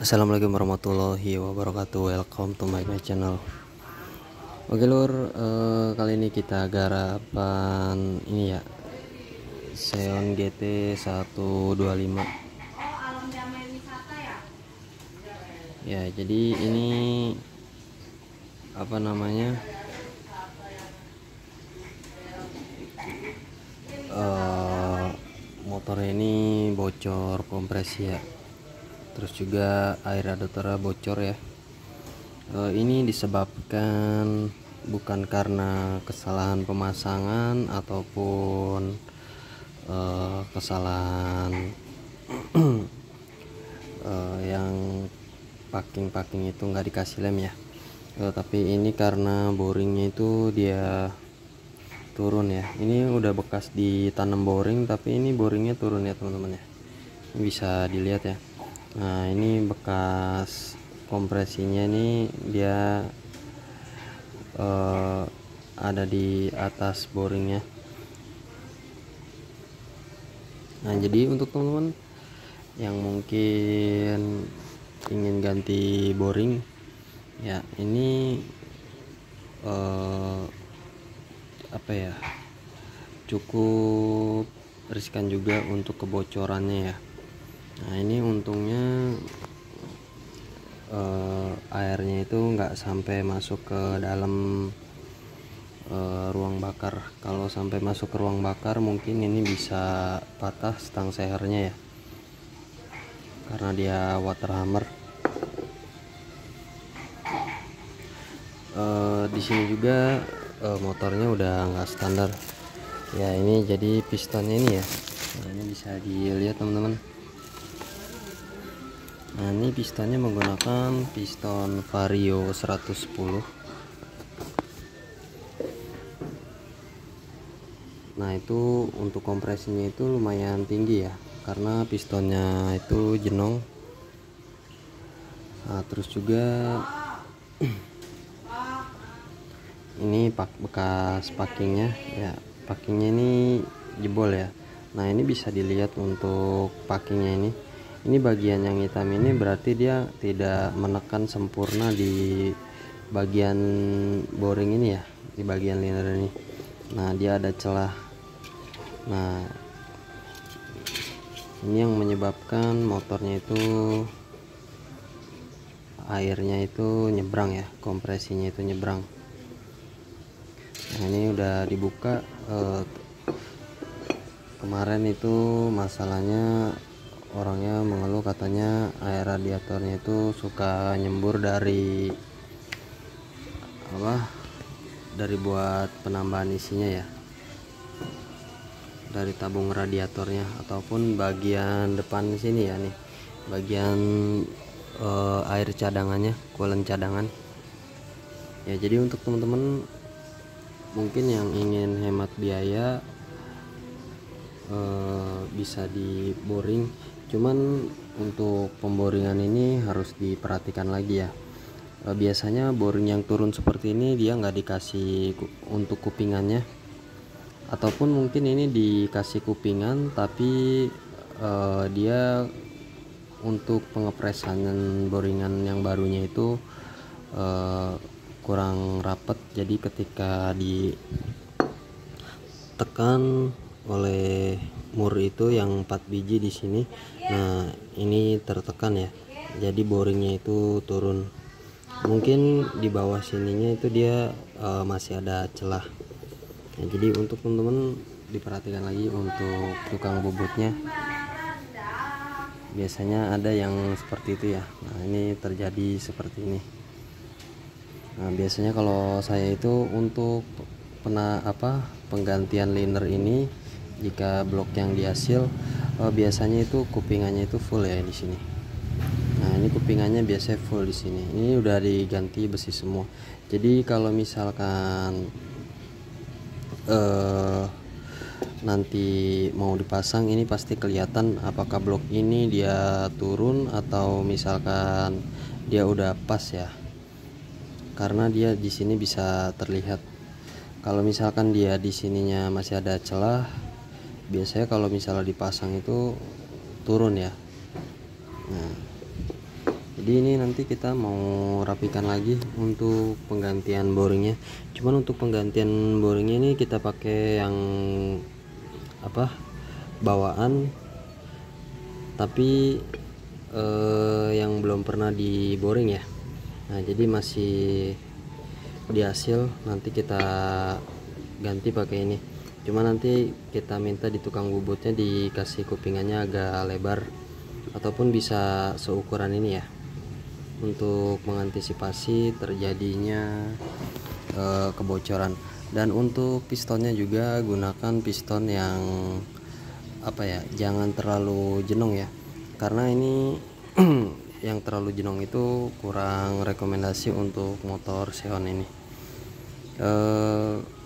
Assalamualaikum warahmatullahi wabarakatuh. Welcome to my channel. Oke lur, kali ini kita garapan ini ya, Xeon GT 125. Ya, jadi ini apa namanya? Motornya ini bocor kompresi ya. Terus juga air radiatornya bocor ya. Ini disebabkan bukan karena kesalahan pemasangan ataupun kesalahan yang packing itu nggak dikasih lem ya, tapi ini karena boringnya itu dia turun ya. Ini udah bekas ditanam boring, tapi ini boringnya turun ya teman-teman ya, ini bisa dilihat ya. Nah, ini bekas kompresinya, ini dia ada di atas boringnya. Nah, jadi untuk teman-teman yang mungkin ingin ganti boring ya, ini apa ya, cukup riskan juga untuk kebocorannya ya. Nah, ini untungnya airnya itu nggak sampai masuk ke dalam ruang bakar. Kalau sampai masuk ke ruang bakar mungkin ini bisa patah stang sehernya ya, karena dia water hammer. Di sini juga motornya udah nggak standar ya. Ini jadi pistonnya ini ya. Nah, ini bisa dilihat teman-teman. Nah, ini pistonnya menggunakan piston Vario 110. Nah, itu untuk kompresinya itu lumayan tinggi ya, karena pistonnya itu jenong. Nah, terus juga ini bekas packingnya ya, packingnya ini jebol ya. Nah, ini bisa dilihat untuk packingnya ini bagian yang hitam ini berarti dia tidak menekan sempurna di bagian boring ini ya, di bagian liner ini. Nah, dia ada celah. Nah, ini yang menyebabkan motornya itu airnya itu nyebrang ya, kompresinya itu nyebrang. Nah, ini udah dibuka. Kemarin itu masalahnya orangnya mengeluh, katanya air radiatornya itu suka nyembur dari buat penambahan isinya ya, dari tabung radiatornya ataupun bagian depan sini ya, nih bagian air cadangannya, coolant cadangan ya. Jadi untuk teman-teman mungkin yang ingin hemat biaya bisa di boring, cuman untuk pemboringan ini harus diperhatikan lagi ya. Biasanya boring yang turun seperti ini dia nggak dikasih untuk kupingannya, ataupun mungkin ini dikasih kupingan tapi dia untuk pengepresan boringan yang barunya itu kurang rapet. Jadi ketika ditekan oleh mur itu yang 4 biji di sini, nah ini tertekan ya, jadi boringnya itu turun. Mungkin di bawah sininya itu dia masih ada celah. Nah, jadi untuk teman-teman diperhatikan lagi untuk tukang bubutnya, biasanya ada yang seperti itu ya. Nah, ini terjadi seperti ini. Nah, biasanya kalau saya itu untuk penggantian liner ini, jika blok yang dihasil biasanya itu kupingannya itu full ya di sini. Nah, ini kupingannya biasanya full di sini. Ini udah diganti besi semua. Jadi kalau misalkan nanti mau dipasang, ini pasti kelihatan apakah blok ini dia turun atau misalkan dia udah pas ya, karena dia di sini bisa terlihat. Kalau misalkan dia di sininya masih ada celah, biasanya kalau misalnya dipasang itu turun ya. Nah, Jadi ini nanti kita mau rapikan lagi untuk penggantian boringnya. Cuman untuk penggantian boringnya ini kita pakai yang bawaan, tapi yang belum pernah diboring ya. Nah jadi masih di hasil, nanti kita ganti pakai ini. Cuma nanti kita minta di tukang bubutnya dikasih kupingannya agak lebar, ataupun bisa seukuran ini ya, untuk mengantisipasi terjadinya kebocoran. Dan untuk pistonnya juga gunakan piston yang jangan terlalu jenong ya, karena ini yang terlalu jenong itu kurang rekomendasi untuk motor Xeon ini.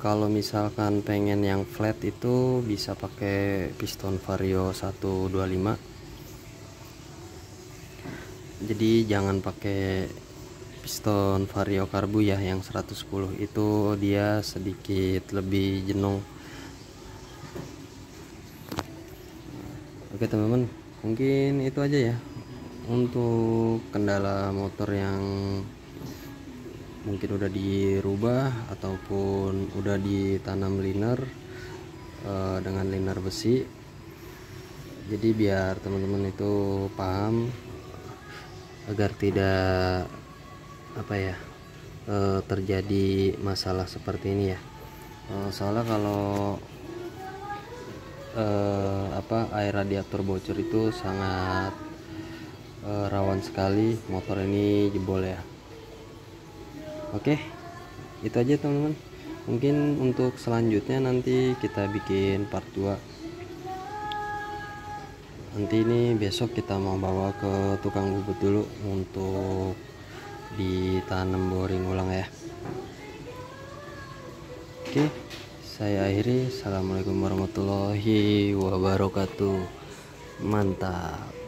Kalau misalkan pengen yang flat itu bisa pakai piston Vario 125. Jadi jangan pakai piston Vario karbu ya, yang 110 itu dia sedikit lebih jenong. Oke teman-teman, mungkin itu aja ya untuk kendala motor yang mungkin udah dirubah ataupun udah ditanam liner dengan liner besi. Jadi biar teman-teman itu paham agar tidak terjadi masalah seperti ini ya. Soalnya kalau air radiator bocor itu sangat rawan sekali motor ini jebol ya. Oke, itu aja teman-teman. Mungkin untuk selanjutnya nanti kita bikin part 2. Nanti ini besok kita mau bawa ke tukang bubut dulu untuk ditanam boring ulang ya. Oke, saya akhiri. Assalamualaikum warahmatullahi wabarakatuh. Mantap.